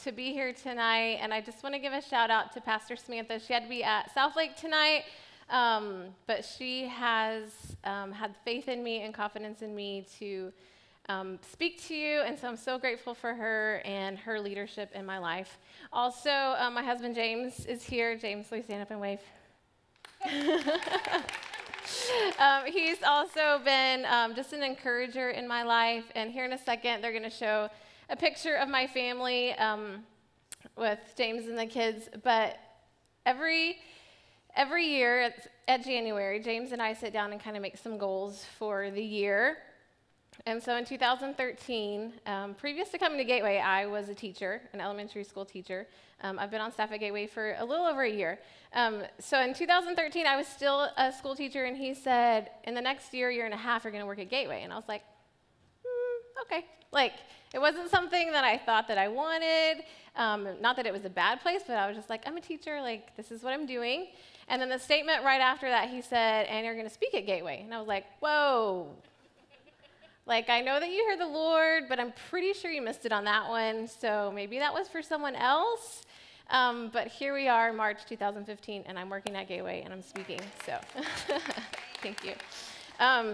to be here tonight, and I just want to give a shout out to Pastor Samantha. She had to be at Southlake tonight, but she has had faith in me and confidence in me to speak to you, and so I'm so grateful for her and her leadership in my life. Also, my husband James is here. James, will you stand up and wave? He's also been just an encourager in my life, and here in a second they're going to show a picture of my family with James and the kids. But every year at January, James and I sit down and kind of make some goals for the year. And so in 2013, previous to coming to Gateway, I was a teacher, an elementary school teacher. I've been on staff at Gateway for a little over a year. So in 2013, I was still a school teacher, and he said, in the next year and a half, you're going to work at Gateway. And I was like, okay. Like, it wasn't something that I thought that I wanted. Not that it was a bad place, but I was just like, I'm a teacher. Like, this is what I'm doing. And then the statement right after that, he said, and you're going to speak at Gateway. And I was like, whoa. Like, I know that you heard the Lord, but I'm pretty sure you missed it on that one, so maybe that was for someone else. But here we are, March 2015, and I'm working at Gateway, and I'm speaking, so thank you.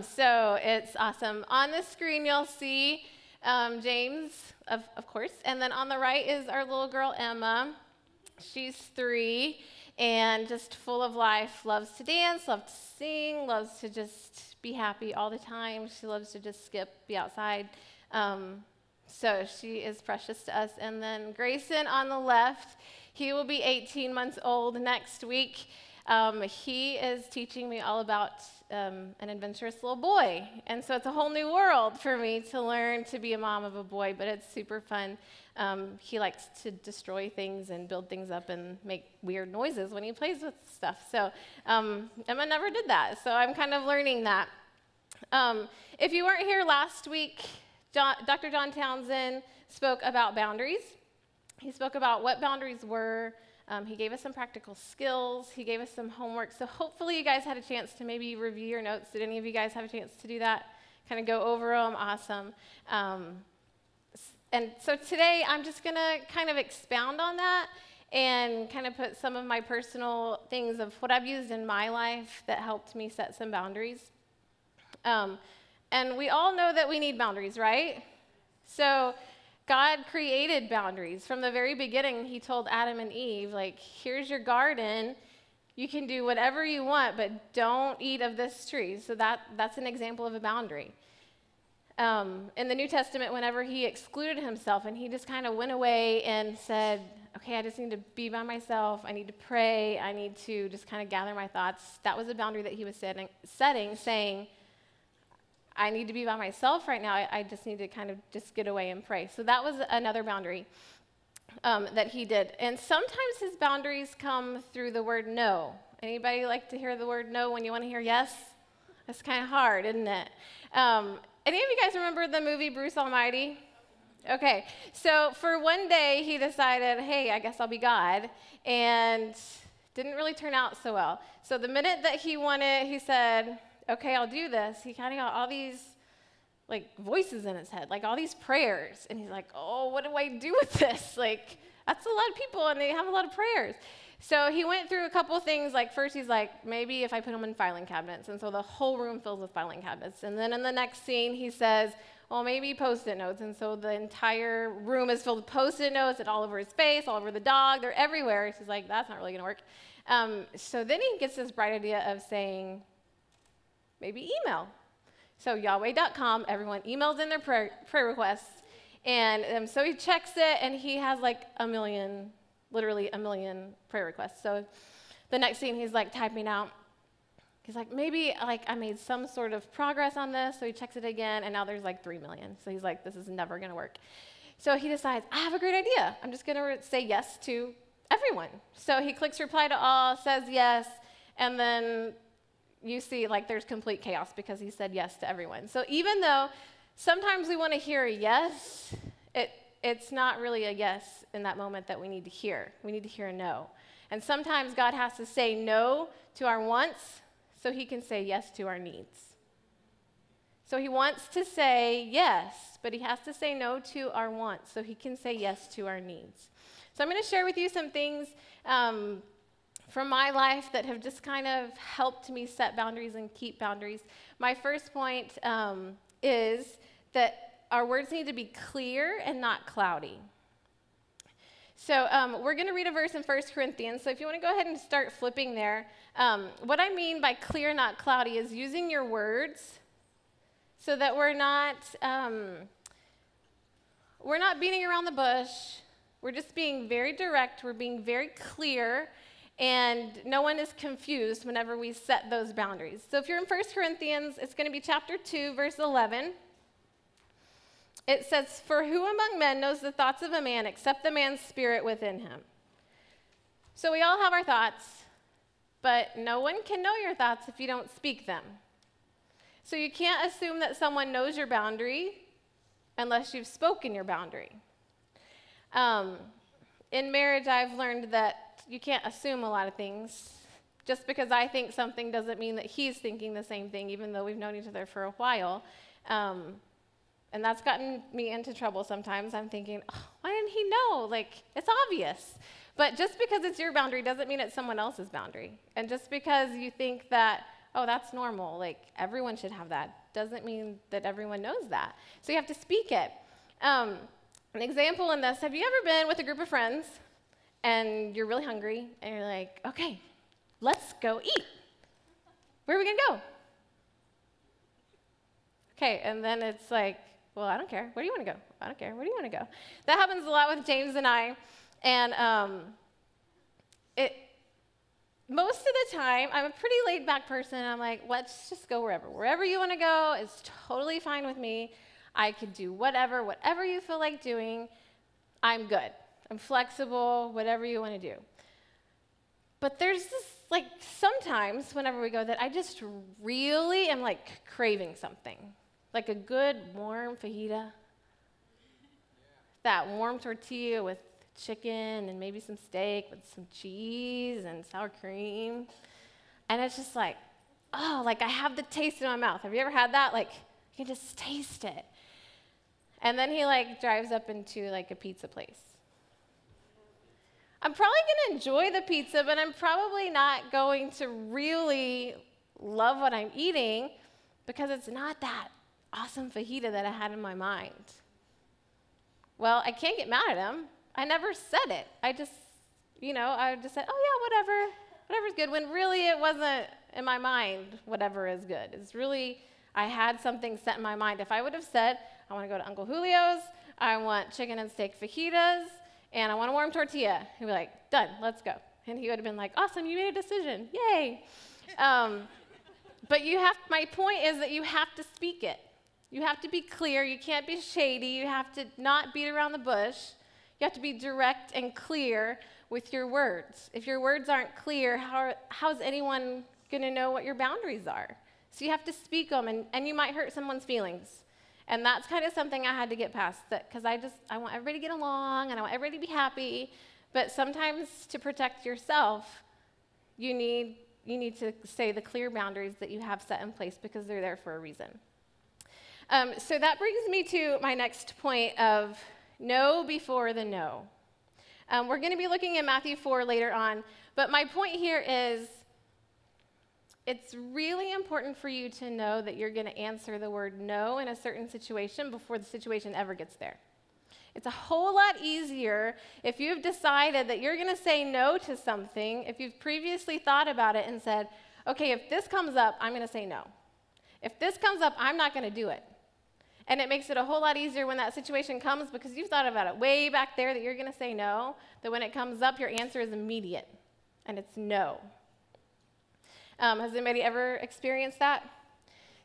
So it's awesome. On the screen, you'll see James, of course, and then on the right is our little girl, Emma. She's 3, and just full of life, loves to dance, loves to sing, loves to just be happy all the time. She loves to just skip, be outside. So she is precious to us. And then Grayson on the left, he will be 18 months old next week. He is teaching me all about an adventurous little boy. And so it's a whole new world for me to learn to be a mom of a boy, but it's super fun. He likes to destroy things and build things up and make weird noises when he plays with stuff. So Emma never did that, so I'm kind of learning that. If you weren't here last week, Dr. John Townsend spoke about boundaries. He spoke about what boundaries were. He gave us some practical skills. He gave us some homework. So hopefully you guys had a chance to maybe review your notes. Did any of you guys have a chance to do that? Kind of go over them? Awesome. And so today I'm just going to kind of expound on that and kind of put some of my personal things of what I've used in my life that helped me set some boundaries. And we all know that we need boundaries, right? So God created boundaries. From the very beginning, he told Adam and Eve, like, here's your garden. You can do whatever you want, but don't eat of this tree. So that's an example of a boundary. In the New Testament, whenever he excluded himself and he just kind of went away and said, okay, I just need to be by myself. I need to pray. I need to just kind of gather my thoughts. That was a boundary that he was setting, saying, I need to be by myself right now. I just need to kind of just get away and pray. So that was another boundary that he did. And sometimes his boundaries come through the word no. Anybody like to hear the word no when you want to hear yes? That's kind of hard, isn't it? Any of you guys remember the movie Bruce Almighty? Okay, so for one day he decided, hey, I guess I'll be God, and didn't really turn out so well. So the minute that he wanted, he said, okay, I'll do this. He kind of got all these like voices in his head, like all these prayers, and he's like, oh, what do I do with this? Like, that's a lot of people, and they have a lot of prayers. So he went through a couple of things. Like first he's like, maybe if I put them in filing cabinets. And so the whole room fills with filing cabinets. And then in the next scene he says, well, maybe Post-it notes. And so the entire room is filled with Post-it notes and all over his face, all over the dog. They're everywhere. He's like, that's not really going to work. So then he gets this bright idea of saying, maybe email. So Yahweh.com, everyone emails in their prayer requests. And so he checks it, and he has like literally a million prayer requests. So the next scene, he's like typing out. He's like, maybe like I made some sort of progress on this. So he checks it again, and now there's like 3 million. So he's like, this is never going to work. So he decides, I have a great idea. I'm just going to say yes to everyone. So he clicks reply to all, says yes, and then you see like there's complete chaos because he said yes to everyone. So even though sometimes we want to hear a yes, it's not really a yes in that moment that we need to hear. We need to hear a no. And sometimes God has to say no to our wants so he can say yes to our needs. So he wants to say yes, but he has to say no to our wants so he can say yes to our needs. So I'm going to share with you some things from my life that have just kind of helped me set boundaries and keep boundaries. My first point is that our words need to be clear and not cloudy. So we're going to read a verse in 1 Corinthians. So if you want to go ahead and start flipping there, what I mean by clear, not cloudy, is using your words so that we're not beating around the bush. We're just being very direct. We're being very clear, and no one is confused whenever we set those boundaries. So if you're in 1 Corinthians, it's going to be chapter 2, verse 11. It says, "For who among men knows the thoughts of a man except the man's spirit within him?" So we all have our thoughts, but no one can know your thoughts if you don't speak them. So you can't assume that someone knows your boundary unless you've spoken your boundary. In marriage, I've learned that you can't assume a lot of things. Just because I think something doesn't mean that he's thinking the same thing, even though we've known each other for a while. And that's gotten me into trouble sometimes. I'm thinking, oh, why didn't he know? Like, it's obvious. But just because it's your boundary doesn't mean it's someone else's boundary. And just because you think that, oh, that's normal, like everyone should have that, doesn't mean that everyone knows that. So you have to speak it. An example in this, have you ever been with a group of friends and you're really hungry and you're like, okay, let's go eat. Where are we going to go? Okay, and then it's like, well, I don't care. Where do you want to go? I don't care. Where do you want to go? That happens a lot with James and I. And most of the time, I'm a pretty laid-back person. I'm like, let's just go wherever. Wherever you want to go is totally fine with me. I could do whatever you feel like doing. I'm good. I'm flexible, whatever you want to do. But there's this, like, sometimes whenever we go that I just really am, like, craving something. Like a good, warm fajita. That warm tortilla with chicken and maybe some steak with some cheese and sour cream. And it's just like, oh, like I have the taste in my mouth. Have you ever had that? Like, you can just taste it. And then he, like, drives up into, like, a pizza place. I'm probably going to enjoy the pizza, but I'm probably not going to really love what I'm eating because it's not that awesome fajita that I had in my mind. Well, I can't get mad at him. I never said it. I just said, oh yeah, whatever's good, when really it wasn't in my mind, whatever is good. It's really, I had something set in my mind. If I would have said, I want to go to Uncle Julio's, I want chicken and steak fajitas, and I want a warm tortilla, he'd be like, done, let's go. And he would have been like, awesome, you made a decision, yay. But my point is that you have to speak it. You have to be clear. You can't be shady. You have to not beat around the bush. You have to be direct and clear with your words. If your words aren't clear, how's anyone going to know what your boundaries are? So you have to speak them, and you might hurt someone's feelings. And that's kind of something I had to get past, because I want everybody to get along, and I want everybody to be happy. But sometimes to protect yourself, you need to say the clear boundaries that you have set in place because they're there for a reason. So that brings me to my next point of know before the no. We're going to be looking at Matthew 4 later on, but my point here is it's really important for you to know that you're going to answer the word no in a certain situation before the situation ever gets there. It's a whole lot easier if you've decided that you're going to say no to something, if you've previously thought about it and said, okay, if this comes up, I'm going to say no. If this comes up, I'm not going to do it. And it makes it a whole lot easier when that situation comes because you've thought about it way back there that you're going to say no, that when it comes up, your answer is immediate, and it's no. Has anybody ever experienced that?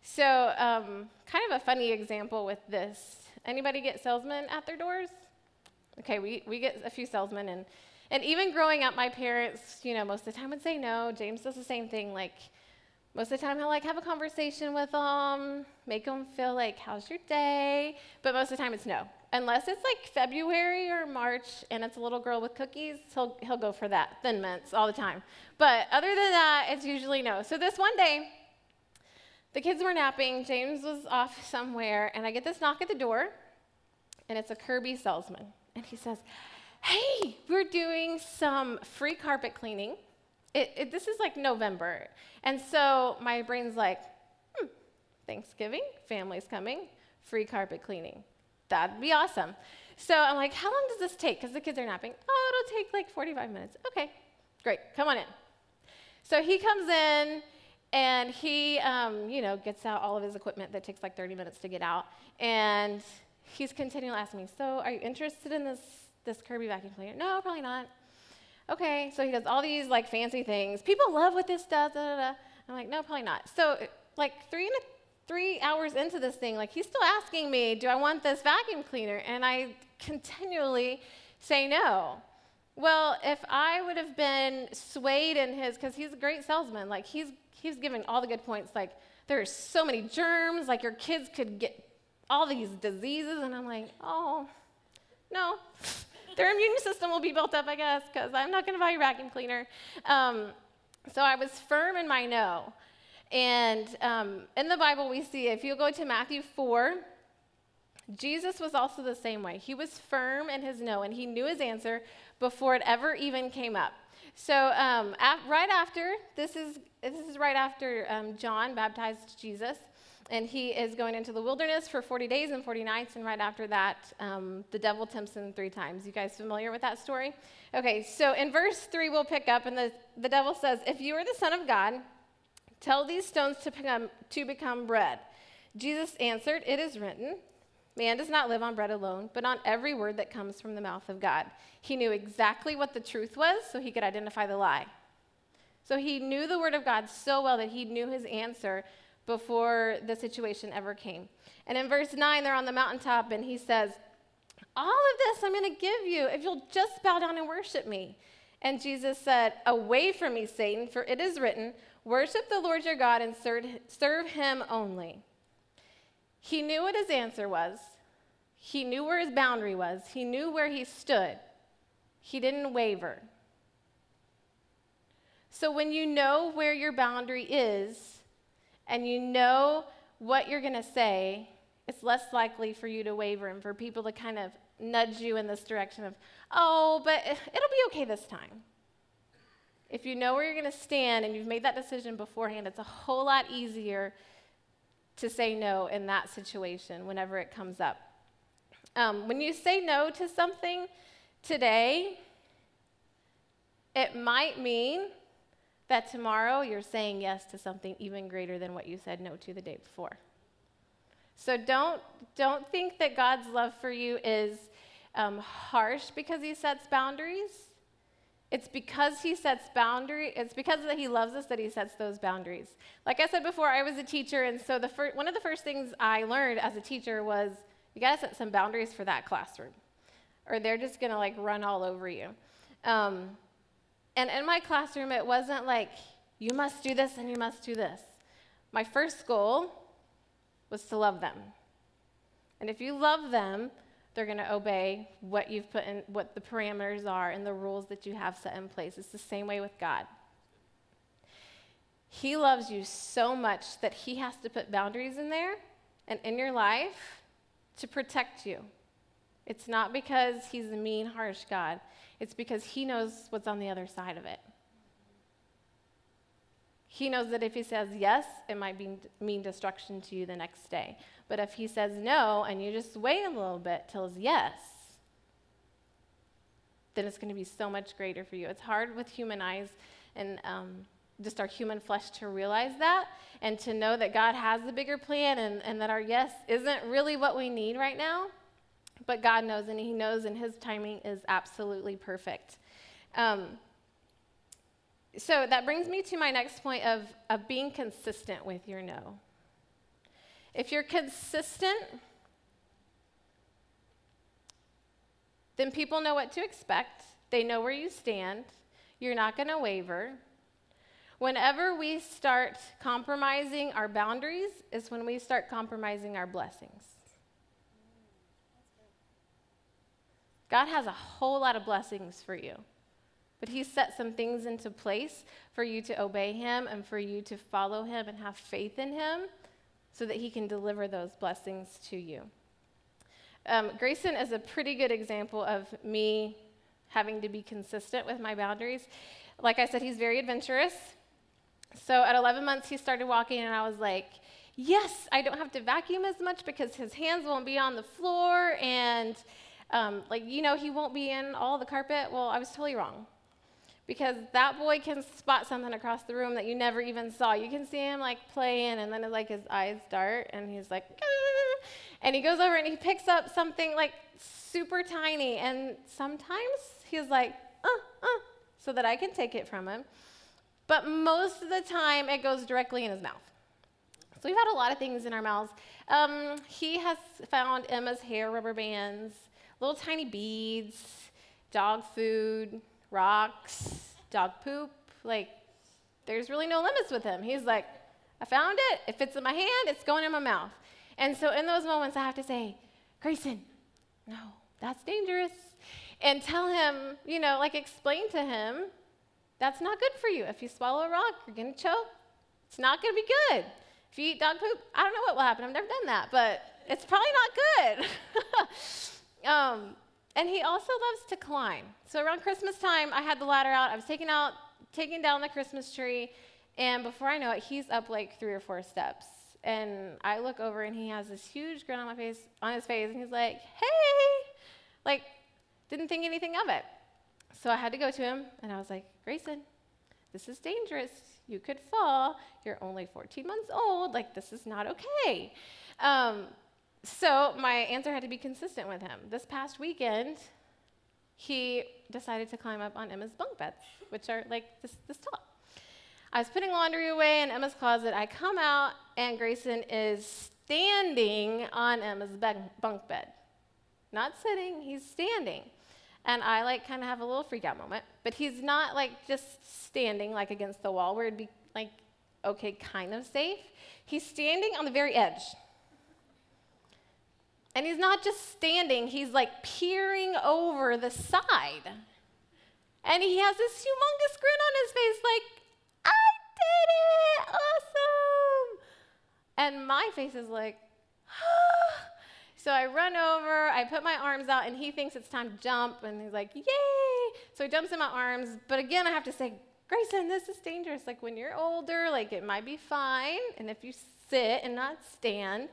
So kind of a funny example with this. Anybody get salesmen at their doors? Okay, we get a few salesmen, and even growing up, my parents, most of the time would say no. James does the same thing, like, most of the time, I'll have a conversation with them, make them feel like, how's your day? But most of the time, it's no. Unless it's like February or March and it's a little girl with cookies, he'll go for that, Thin Mints, all the time. But other than that, it's usually no. So this one day, the kids were napping, James was off somewhere, and I get this knock at the door, and it's a Kirby salesman. And he says, hey, we're doing some free carpet cleaning. This is like November. And so my brain's like, Thanksgiving, family's coming, free carpet cleaning. That'd be awesome. So I'm like, how long does this take? Because the kids are napping. Oh, it'll take like 45 minutes. Okay, great, come on in. So he comes in, and he, gets out all of his equipment that takes like 30 minutes to get out. And he's continually asking me, so are you interested in this Kirby vacuum cleaner? No, probably not. Okay, so he does all these like fancy things. People love what this does, da, da, da. I'm like, no, probably not. So like 3 hours into this thing, like he's still asking me, do I want this vacuum cleaner? And I continually say no. Well, if I would have been swayed in his, because he's a great salesman, like he's giving all the good points, like there's so many germs, like your kids could get all these diseases, and I'm like, oh, no. Their immune system will be built up, I guess, because I'm not going to buy your vacuum cleaner. So I was firm in my no. And in the Bible, we see, if you go to Matthew 4, Jesus was also the same way. He was firm in his no, and he knew his answer before it ever even came up. So right after, this is right after John baptized Jesus, and he is going into the wilderness for 40 days and 40 nights, and right after that, the devil tempts him 3 times. You guys familiar with that story? Okay, so in verse 3, we'll pick up, and the devil says, if you are the Son of God, tell these stones to become bread. Jesus answered, it is written, man does not live on bread alone, but on every word that comes from the mouth of God. He knew exactly what the truth was, so he could identify the lie. So he knew the word of God so well that he knew his answer before the situation ever came. And in verse 9, they're on the mountaintop, and he says, all of this I'm going to give you if you'll just bow down and worship me. And Jesus said, away from me, Satan, for it is written, worship the Lord your God and serve him only. He knew what his answer was. He knew where his boundary was. He knew where he stood. He didn't waver. So when you know where your boundary is, and you know what you're going to say, it's less likely for you to waver and for people to kind of nudge you in this direction of, oh, but it'll be okay this time. If you know where you're going to stand and you've made that decision beforehand, it's a whole lot easier to say no in that situation whenever it comes up. When you say no to something today, it might mean that tomorrow you're saying yes to something even greater than what you said no to the day before. So don't think that God's love for you is harsh because he sets boundaries. It's because he sets boundaries. It's because that he loves us that he sets those boundaries. Like I said before, I was a teacher, and so one of the first things I learned as a teacher was you got to set some boundaries for that classroom, or they're just going to like run all over you. And in my classroom, it wasn't like, you must do this and you must do this. My first goal was to love them. And if you love them, they're going to obey what you've put in, what the parameters are and the rules that you have set in place. It's the same way with God. He loves you so much that he has to put boundaries in there and in your life to protect you. It's not because he's a mean, harsh God. It's because he knows what's on the other side of it. He knows that if he says yes, it might mean destruction to you the next day. But if he says no, and you just wait a little bit till it's yes, then it's going to be so much greater for you. It's hard with human eyes and just our human flesh to realize that and to know that God has the bigger plan and that our yes isn't really what we need right now. But God knows, and he knows, and his timing is absolutely perfect. So that brings me to my next point of being consistent with your no. If you're consistent, then people know what to expect. They know where you stand. You're not going to waver. Whenever we start compromising our boundaries is when we start compromising our blessings. God has a whole lot of blessings for you, but he set some things into place for you to obey him and for you to follow him and have faith in him so that he can deliver those blessings to you. Grayson is a pretty good example of me having to be consistent with my boundaries. Like I said, he's very adventurous. So at 11 months, he started walking, and I was like, yes, I don't have to vacuum as much because his hands won't be on the floor, and he won't be in all the carpet. Well, I was totally wrong. Because that boy can spot something across the room that you never even saw. You can see him like playing, and then his eyes dart, and he's like, ah! And he goes over and he picks up something like super tiny, and sometimes he's like, so that I can take it from him. But most of the time, it goes directly in his mouth. So we've had a lot of things in our mouths. He has found Emma's hair rubber bands, little tiny beads, dog food, rocks, dog poop. Like, there's really no limits with him. He's like, I found it. If it's in my hand, it's going in my mouth. And so in those moments, I have to say, Grayson, no, that's dangerous. And tell him, explain to him, that's not good for you. If you swallow a rock, you're going to choke. It's not going to be good. If you eat dog poop, I don't know what will happen. I've never done that, but it's probably not good. And he also loves to climb. So around Christmas time, I had the ladder out. I was taking down the Christmas tree, and before I know it, he's up like 3 or 4 steps. And I look over, and he has this huge grin on his face, and he's like, hey, didn't think anything of it. So I had to go to him, and I was like, Grayson, this is dangerous. You could fall. You're only 14 months old. This is not okay. So my answer had to be consistent with him. This past weekend, he decided to climb up on Emma's bunk beds, which are like this tall. I was putting laundry away in Emma's closet. I come out, and Grayson is standing on Emma's bunk bed. Not sitting, he's standing. And I kind of have a little freak out moment, but he's not just standing against the wall where it'd be okay, kind of safe. He's standing on the very edge. And he's not just standing, he's peering over the side. And he has this humongous grin on his face I did it, awesome. And my face is ah. So I run over, I put my arms out, and he thinks it's time to jump, and he's like, yay! So he jumps in my arms, but again, I have to say, Grayson, this is dangerous. When you're older, it might be fine, and if you sit and not stand,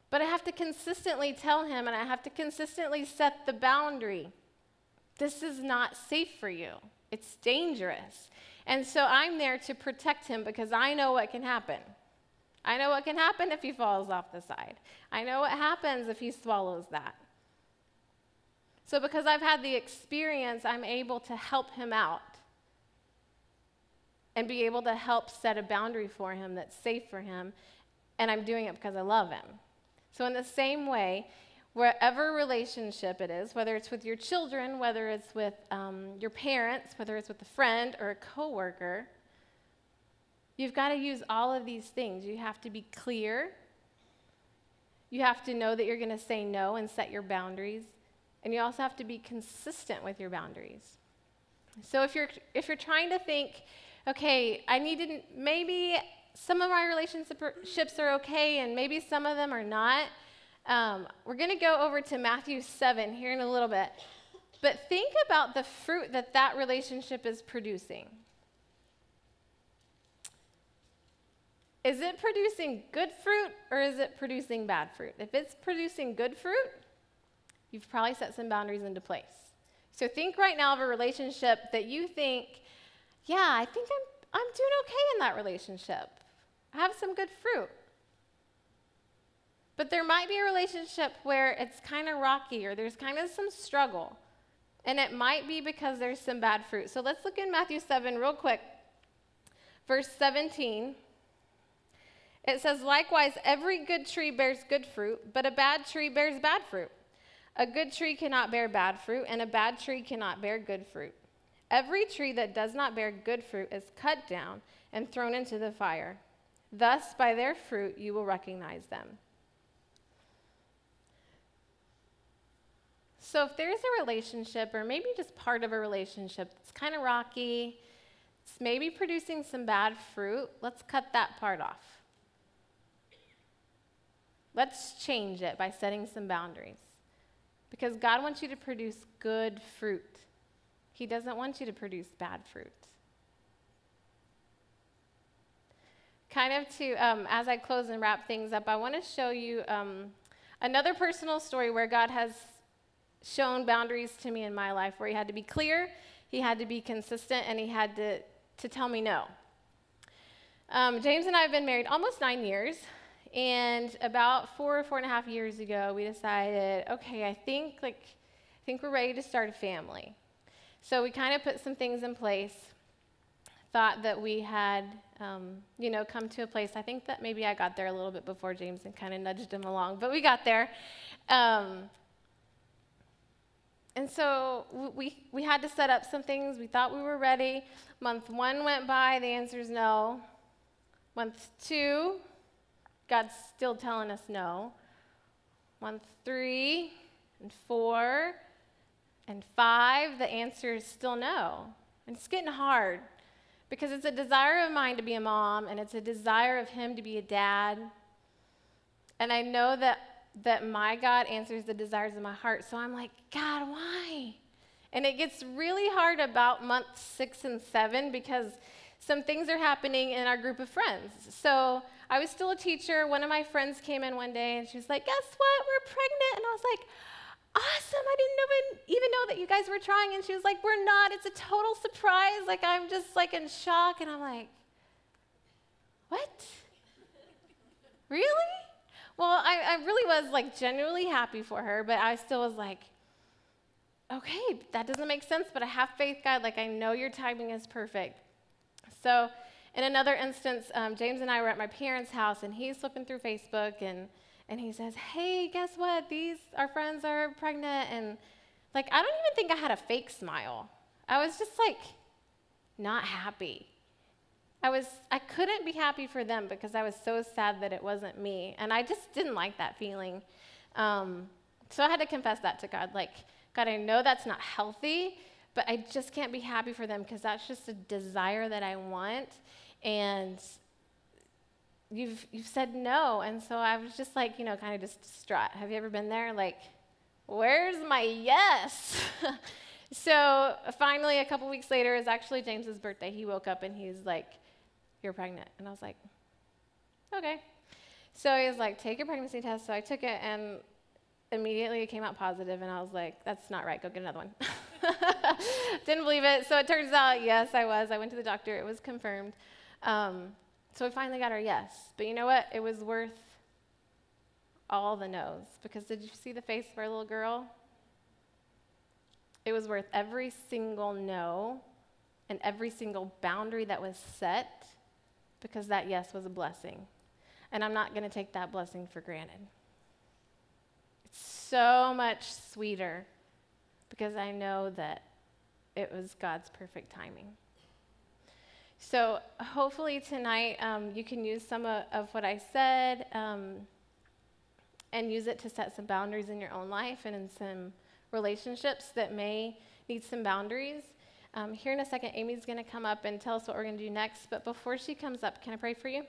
but I have to consistently tell him, and I have to consistently set the boundary. This is not safe for you. It's dangerous. And so I'm there to protect him because I know what can happen. I know what can happen if he falls off the side. I know what happens if he swallows that. So because I've had the experience, I'm able to help him out and be able to help set a boundary for him that's safe for him, and I'm doing it because I love him. So in the same way, wherever relationship it is, whether it's with your children, whether it's with your parents, whether it's with a friend or a coworker, you've got to use all of these things. You have to be clear. You have to know that you're going to say no and set your boundaries. And you also have to be consistent with your boundaries. So if you're trying to think, okay, maybe some of my relationships are okay and maybe some of them are not, we're going to go over to Matthew 7 here in a little bit. But think about the fruit that relationship is producing. Is it producing good fruit or is it producing bad fruit? If it's producing good fruit, you've probably set some boundaries into place. So think right now of a relationship that you think, yeah, I think I'm doing okay in that relationship. I have some good fruit. But there might be a relationship where it's kind of rocky or there's kind of some struggle. And it might be because there's some bad fruit. So let's look in Matthew 7 real quick. Verse 17. It says, likewise, every good tree bears good fruit, but a bad tree bears bad fruit. A good tree cannot bear bad fruit, and a bad tree cannot bear good fruit. Every tree that does not bear good fruit is cut down and thrown into the fire. Thus, by their fruit, you will recognize them. So if there's a relationship, or maybe just part of a relationship that's kind of rocky, it's maybe producing some bad fruit, let's cut that part off. Let's change it by setting some boundaries. Because God wants you to produce good fruit. He doesn't want you to produce bad fruit. Kind of to, as I close and wrap things up, I want to show you another personal story where God has shown boundaries to me in my life, where he had to be clear, he had to be consistent, and he had to tell me no. James and I have been married almost 9 years, and about 4.5 years ago, we decided, okay, I think we're ready to start a family. So we kind of put some things in place, thought that we had, come to a place. I think that maybe I got there a little bit before James and kind of nudged him along, but we got there. And so we had to set up some things. We thought we were ready. Month 1 went by. The answer is no. Month 2, God's still telling us no. Month 3 and 4 and 5, the answer is still no. And it's getting hard because it's a desire of mine to be a mom, and it's a desire of him to be a dad. And I know that my God answers the desires of my heart. So I'm like, God, why? And it gets really hard about month 6 and 7 because some things are happening in our group of friends. So I was still a teacher. One of my friends came in one day and she was like, guess what? We're pregnant. And I was like, awesome. I didn't even know that you guys were trying. And she was like, we're not. It's a total surprise. Like, I'm just like in shock. And I'm like, what? Really? Well, I really was like genuinely happy for her, but I still was like, okay, that doesn't make sense, but I have faith, God. Like, I know your timing is perfect. So in another instance, James and I were at my parents' house, and he's flipping through Facebook, and he says, hey, guess what? Our friends are pregnant. And like, I don't even think I had a fake smile. I was just like not happy. I couldn't be happy for them because I was so sad that it wasn't me. And I just didn't like that feeling. So I had to confess that to God. Like, God, I know that's not healthy, but I just can't be happy for them because that's just a desire that I want. And you've said no. And so I was just like, kind of just distraught. Have you ever been there? Like, where's my yes? So finally, a couple weeks later, it was actually James's birthday. He woke up and he's like, you're pregnant. And I was like, okay. So he was like, take your pregnancy test. So I took it, and immediately it came out positive, and I was like, that's not right. Go get another one. Didn't believe it. So it turns out, yes, I was. I went to the doctor. It was confirmed. So we finally got our yes. But you know what? It was worth all the no's, because did you see the face of our little girl? It was worth every single no and every single boundary that was set, because that yes was a blessing. And I'm not going to take that blessing for granted. It's so much sweeter because I know that it was God's perfect timing. So hopefully tonight you can use some of what I said and use it to set some boundaries in your own life and in some relationships that may need some boundaries. Here in a second, Amy's going to come up and tell us what we're going to do next. But before she comes up, can I pray for you?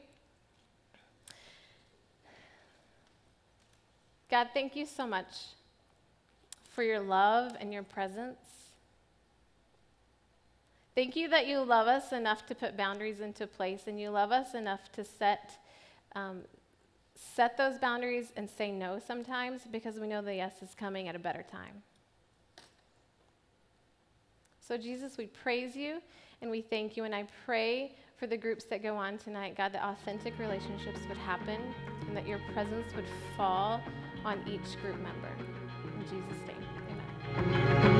God, thank you so much for your love and your presence. Thank you that you love us enough to put boundaries into place, and you love us enough to set those boundaries and say no sometimes, because we know the yes is coming at a better time. So Jesus, we praise you and we thank you, and I pray for the groups that go on tonight, God, that authentic relationships would happen and that your presence would fall on each group member. In Jesus' name, amen.